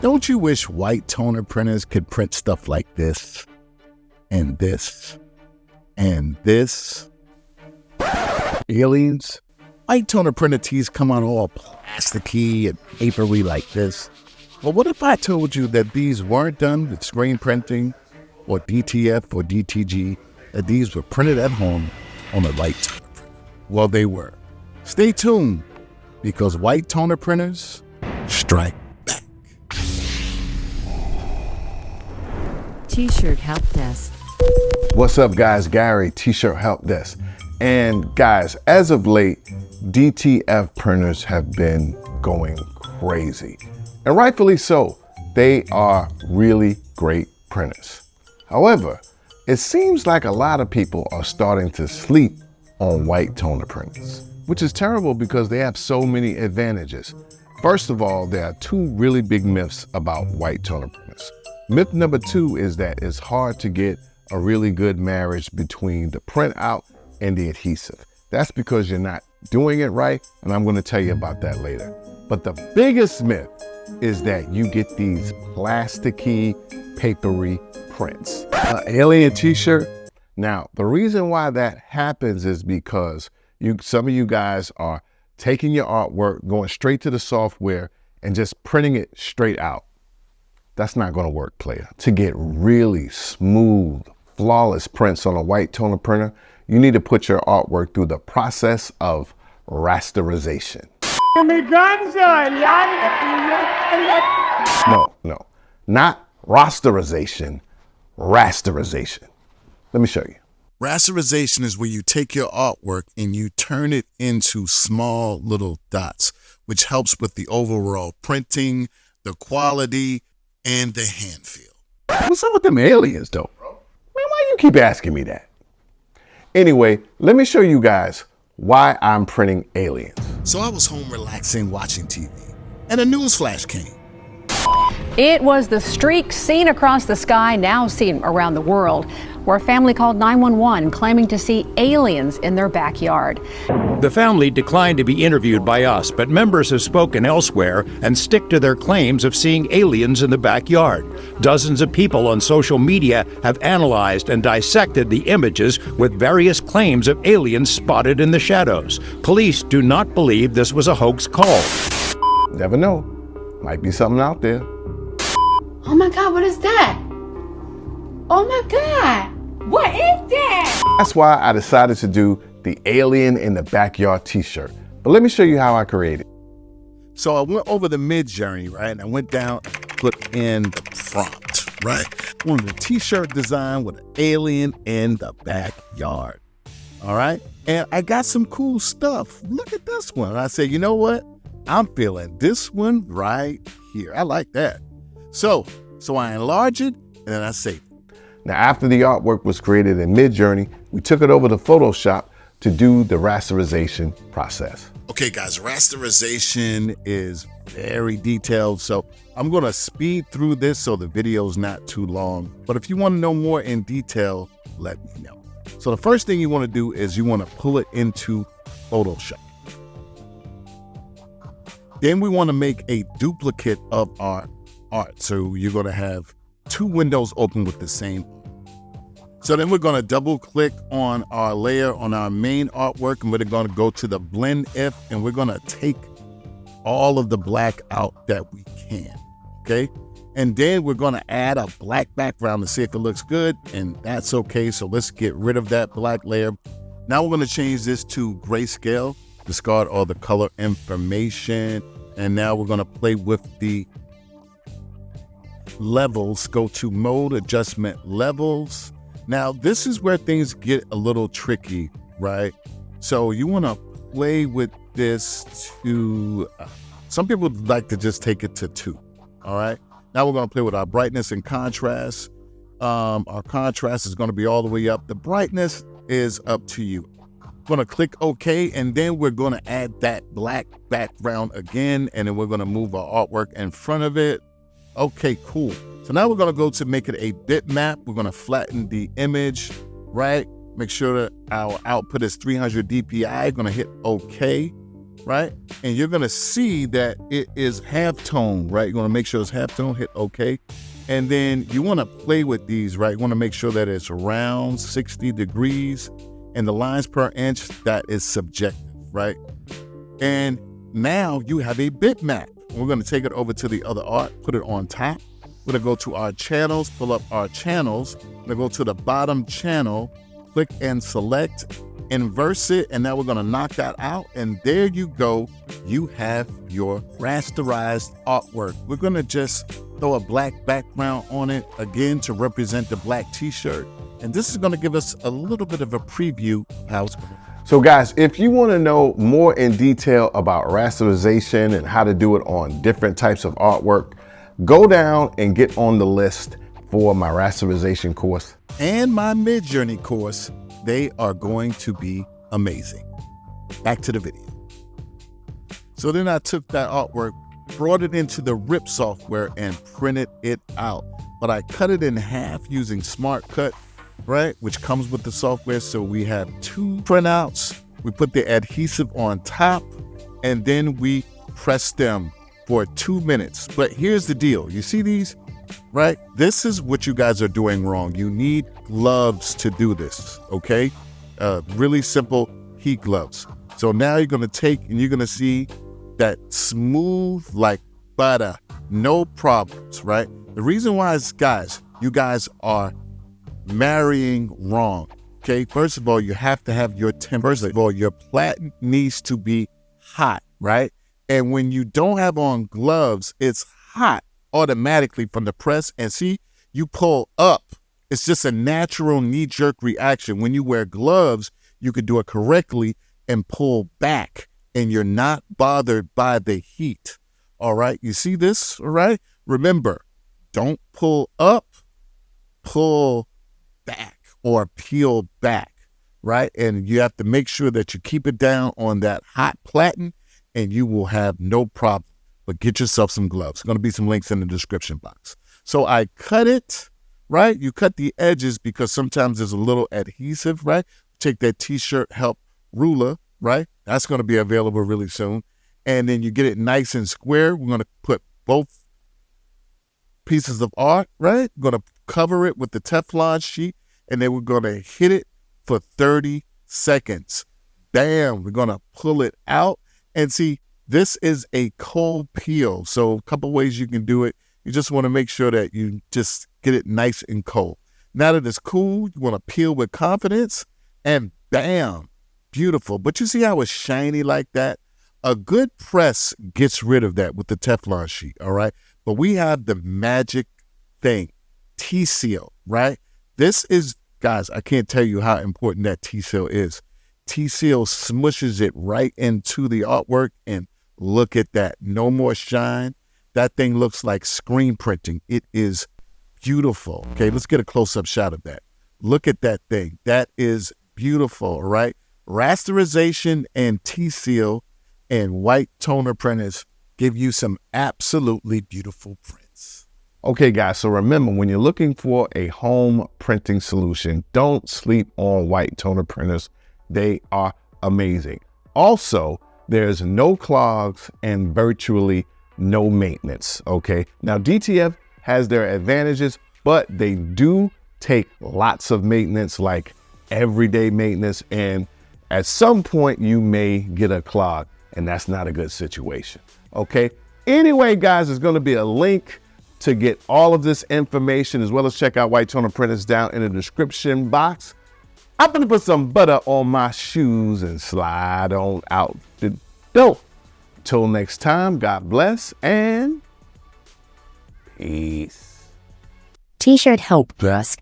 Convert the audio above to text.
Don't you wish white toner printers could print stuff like this, and this, and this? Aliens? White toner printer tees come out all plasticky and papery like this. But what if I told you that these weren't done with screen printing or DTF or DTG, that these were printed at home on a white toner printer? Well, they were. Stay tuned, because white toner printers strike back. T-shirt help desk. What's up, guys? Gary, T-shirt help desk. And guys, as of late, DTF printers have been going crazy. And rightfully so. They are really great printers. However, it seems like a lot of people are starting to sleep on white toner printers, which is terrible because they have so many advantages. First of all, there are two really big myths about white toner printers. Myth number 2 is that it's hard to get a really good marriage between the printout and the adhesive. That's because you're not doing it right, and I'm going to tell you about that later. But the biggest myth is that you get these plasticky, papery prints. Alien t-shirt. Now, the reason why that happens is because some of you guys are taking your artwork, going straight to the software, and just printing it straight out. That's not going to work, player. To get really smooth, flawless prints on a white toner printer, you need to put your artwork through the process of rasterization. No, not rasterization, rasterization. Let me show you. Rasterization is where you take your artwork and you turn it into small little dots, which helps with the overall printing, the quality, and the hand feel. What's up with them aliens, though? Man, why you keep asking me that? Anyway, let me show you guys why I'm printing aliens. So I was home relaxing, watching TV, and a news flash came. It was the streak seen across the sky, now seen around the world, where a family called 911 claiming to see aliens in their backyard. The family declined to be interviewed by us, but members have spoken elsewhere and stick to their claims of seeing aliens in the backyard. Dozens of people on social media have analyzed and dissected the images with various claims of aliens spotted in the shadows. Police do not believe this was a hoax call. Never know. Might be something out there. Oh my God, what is that? Oh my God, what is that? That's why I decided to do the Alien in the Backyard t-shirt. But let me show you how I created. So I went over the mid-journey, right? And I went down, put in the prompt, right? I wanted a t-shirt design with an alien in the backyard, all right? And I got some cool stuff. Look at this one. I said, you know what? I'm feeling this one right here. I like that. So I enlarge it, and then I save it. Now, after the artwork was created in Midjourney, we took it over to Photoshop to do the rasterization process. Okay, guys, rasterization is very detailed, so I'm going to speed through this so the video's not too long. But if you want to know more in detail, let me know. So the first thing you want to do is you want to pull it into Photoshop. Then we want to make a duplicate of our art. So you're going to have 2 windows open with the same. So then we're going to double click on our layer on our main artwork, and we're going to go to the blend if, and we're going to take all of the black out that we can. Okay. And then we're going to add a black background to see if it looks good, and that's okay. So let's get rid of that black layer. Now we're going to change this to grayscale, discard all the color information. And now we're going to play with the levels. Go to mode adjustment levels. Now this is where things get a little tricky, right? So you want to play with this to, some people like to just take it to 2. All right. Now we're going to play with our brightness and contrast. Our contrast is going to be all the way up. The brightness is up to you. Going to click OK, and then we're going to add that black background again, and then we're going to move our artwork in front of it. Okay, cool. So now we're going to go to make it a bitmap. We're going to flatten the image, right? Make sure that our output is 300 dpi. Going to hit OK. right? And you're gonna see that it is halftone, right? You're gonna make sure it's halftone, hit okay. And then you wanna play with these, right? You wanna make sure that it's around 60 degrees and the lines per inch, that is subjective, right? And now you have a bitmap. We're gonna take it over to the other art, put it on top. We're gonna go to our channels, pull up our channels. We're gonna go to the bottom channel, click and select, inverse it, and now we're gonna knock that out. And there you go, you have your rasterized artwork. We're gonna just throw a black background on it, again, to represent the black t-shirt. And this is gonna give us a little bit of a preview of how it's gonna. So guys, if you want to know more in detail about rasterization and how to do it on different types of artwork, go down and get on the list for my rasterization course. And my Midjourney course, they are going to be amazing. Back to the video. So then I took that artwork, brought it into the RIP software and printed it out. But I cut it in half using Smart Cut, right? Which comes with the software. So we have 2 printouts. We put the adhesive on top and then we press them for 2 minutes. But here's the deal. You see these, right? This is what you guys are doing wrong. You need gloves to do this, okay? Really simple heat gloves. So now you're gonna take and you're gonna see that smooth like butter, no problems, right? The reason why is, guys, you guys are marrying wrong, okay? First of all, you have to have your temperature. First of all, your platen needs to be hot, right? And when you don't have on gloves, it's hot automatically from the press. And see, you pull up. It's just a natural knee-jerk reaction. When you wear gloves, you can do it correctly and pull back, and you're not bothered by the heat. All right, you see this, all right? Remember, don't pull up, pull back or peel back, right? And you have to make sure that you keep it down on that hot platen and you will have no problem. But get yourself some gloves. There's going to be some links in the description box. So I cut it, right? You cut the edges because sometimes there's a little adhesive, right? Take that t-shirt help ruler, right? That's going to be available really soon. And then you get it nice and square. We're going to put both pieces of art, right? We're going to cover it with the Teflon sheet, and then we're going to hit it for 30 seconds. Bam, we're going to pull it out. And see, this is a cold peel. So a couple ways you can do it. You just want to make sure that you just get it nice and cold. Now that it's cool, you want to peel with confidence, and bam, beautiful. But you see how it's shiny like that? A good press gets rid of that with the Teflon sheet, all right? But we have the magic thing, T-Seal, right? This is, guys, I can't tell you how important that T-Seal is. T-Seal smushes it right into the artwork, and look at that. No more shine. That thing looks like screen printing. It is beautiful. Okay, let's get a close-up shot of that. Look at that thing. That is beautiful, right? Rasterization and T-Seal and white toner printers give you some absolutely beautiful prints. Okay, guys, so remember, when you're looking for a home printing solution, don't sleep on white toner printers. They are amazing. Also, there's no clogs and virtually no maintenance, okay? Now, DTF has their advantages, but they do take lots of maintenance, like everyday maintenance, and at some point you may get a clog, and that's not a good situation, okay? Anyway, guys, there's gonna be a link to get all of this information, as well as check out white toner printers, down in the description box. I'm gonna put some butter on my shoes and slide on out the door. Till next time, God bless and peace. T-shirt help, Brusk.